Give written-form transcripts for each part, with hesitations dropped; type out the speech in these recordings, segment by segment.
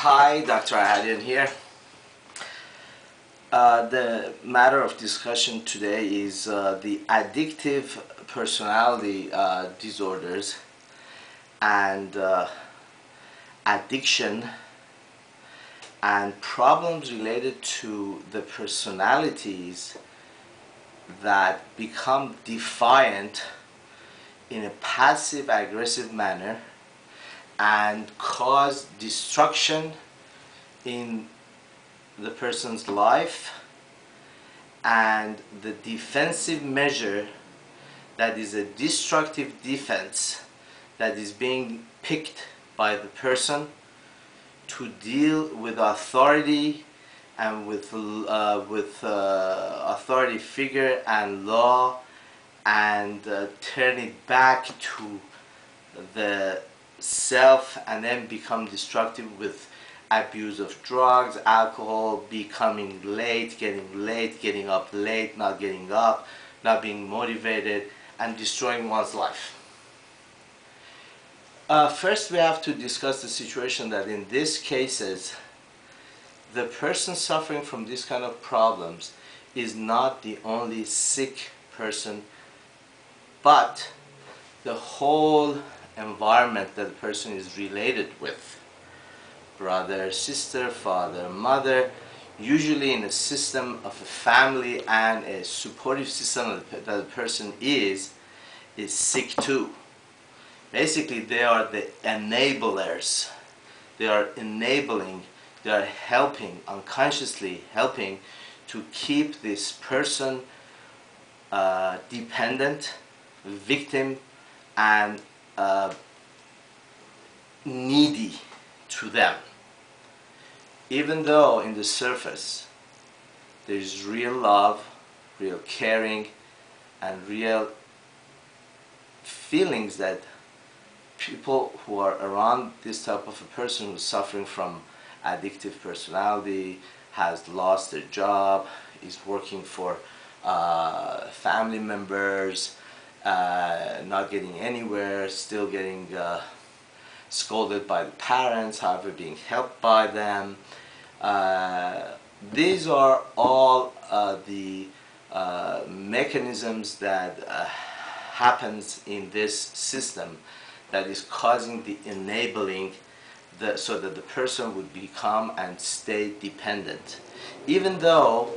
Hi, Dr. Ahadian here. The matter of discussion today is the addictive personality disorders and addiction and problems related to the personalities that become defiant in a passive aggressive manner and cause destruction in the person's life, and the defensive measure that is a destructive defense that is being picked by the person to deal with authority and with authority figure and law, and turn it back to the self, and then become destructive with abuse of drugs, alcohol, becoming late, getting up late, not getting up, not being motivated, and destroying one's life. First, we have to discuss the situation that in these cases, the person suffering from this kind of problems is not the only sick person, but the whole environment that the person is related with. Brother, sister, father, mother, usually in a system of a family and a supportive system that the person is sick too. Basically, they are the enablers. They are enabling, they are helping, unconsciously helping to keep this person dependent, victim, and needy to them. Even though in the surface there is real love, real caring, and real feelings that people who are around this type of a person who's suffering from addictive personality, has lost their job, is working for family members, not getting anywhere, still getting scolded by the parents, however being helped by them. These are all the mechanisms that happens in this system that is causing the enabling so that the person would become and stay dependent. Even though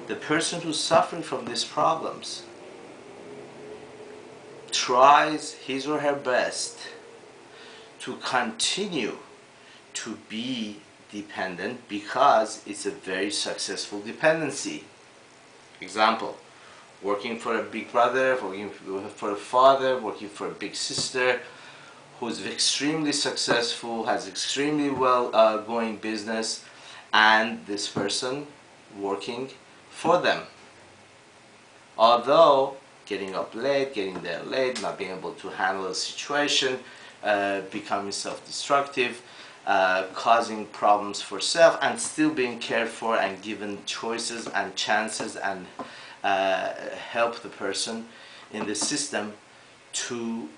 the person who's suffering from these problems tries his or her best to continue to be dependent because it's a very successful dependency. Example, working for a big brother, working for a father, working for a big sister who's extremely successful, has extremely well going business, and this person working for them. Although getting up late, getting there late, not being able to handle a situation, becoming self-destructive, causing problems for self, and still being cared for and given choices and chances and help the person in the system to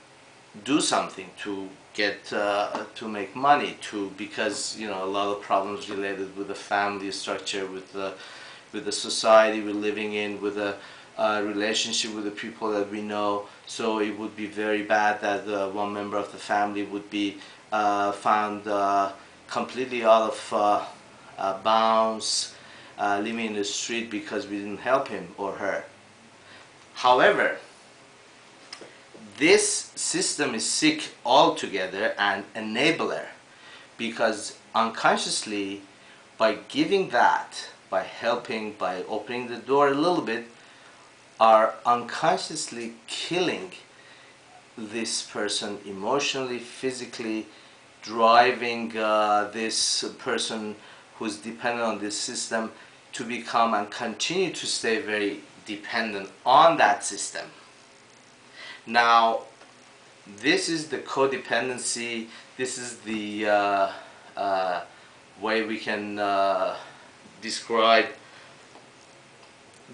do something, to get to make money, because a lot of problems related with the family structure, with the society we're living in, with the relationship with the people that we know. So it would be very bad that one member of the family would be found completely out of bounds, living in the street because we didn't help him or her. However, this system is sick altogether and enabler, because unconsciously, by giving that, by helping, by opening the door a little bit, are unconsciously killing this person emotionally, physically, driving this person who's dependent on this system to become and continue to stay very dependent on that system. Now, this is the codependency. This is the way we can describe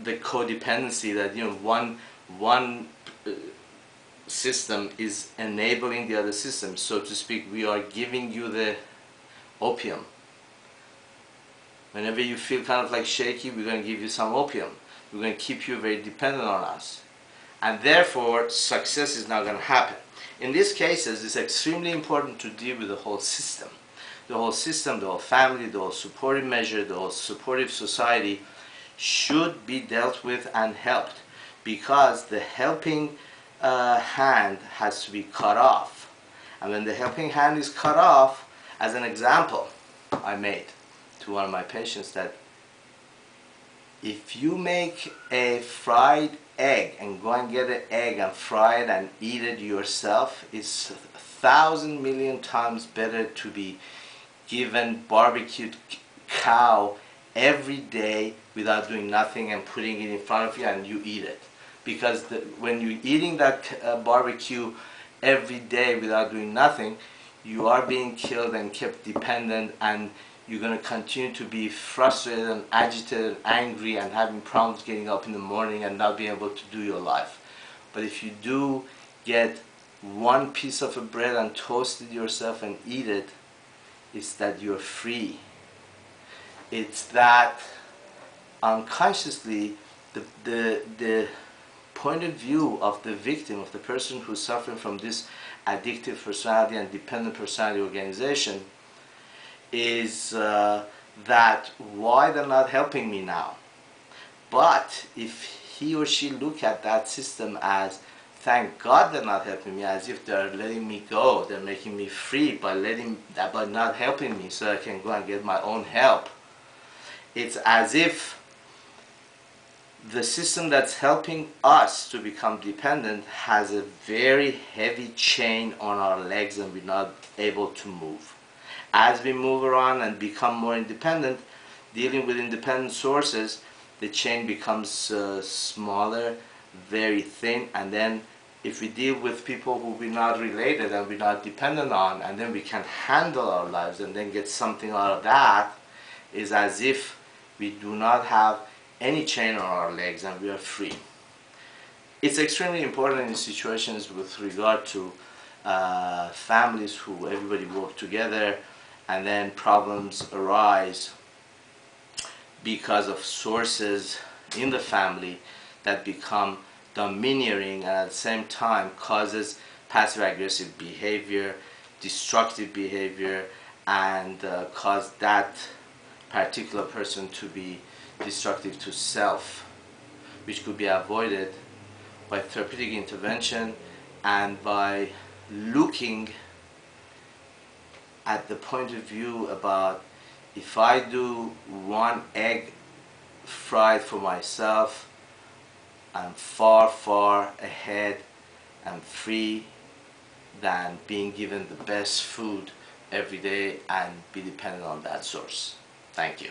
the codependency, that one system is enabling the other system, so to speak. We are giving you the opium, Whenever you feel kind of like shaky, we're going to give you some opium. We're going to keep you very dependent on us. And therefore, success is not going to happen. In these cases, it's extremely important to deal with the whole system. The whole system, the whole family, the whole supportive measure, the whole supportive society should be dealt with and helped, because the helping hand has to be cut off. And when the helping hand is cut off, as an example I made to one of my patients, that if you make a fried egg and go and get an egg and fry it and eat it yourself, it's 1,000 million times better to be given barbecued cow every day without doing nothing and putting it in front of you and you eat it. Because when you're eating that barbecue every day without doing nothing, you are being killed and kept dependent, and you're going to continue to be frustrated and agitated and angry and having problems getting up in the morning and not being able to do your life. But if you do get one piece of a bread and toast it yourself and eat it, it's that you're free. It's that unconsciously the point of view of the victim, of the person who's suffering from this addictive personality and dependent personality organization, is that why they're not helping me now. But if he or she look at that system as, thank God they're not helping me, as if they're letting me go, they're making me free by not helping me so I can go and get my own help. It's as if the system that's helping us to become dependent has a very heavy chain on our legs and we're not able to move. As we move around and become more independent, dealing with independent sources, the chain becomes smaller, very thin, and then if we deal with people who we're not related and we're not dependent on, and then we can handle our lives and then get something out of that, is as if we do not have any chain on our legs and we are free. It's extremely important in situations with regard to families who everybody work together and then problems arise because of sources in the family that become domineering and at the same time causes passive aggressive behavior, destructive behavior, and cause that particular person to be destructive to self, which could be avoided by therapeutic intervention and by looking at the point of view about, if I do one egg fried for myself, I'm far, far ahead and free than being given the best food every day and be dependent on that source. Thank you.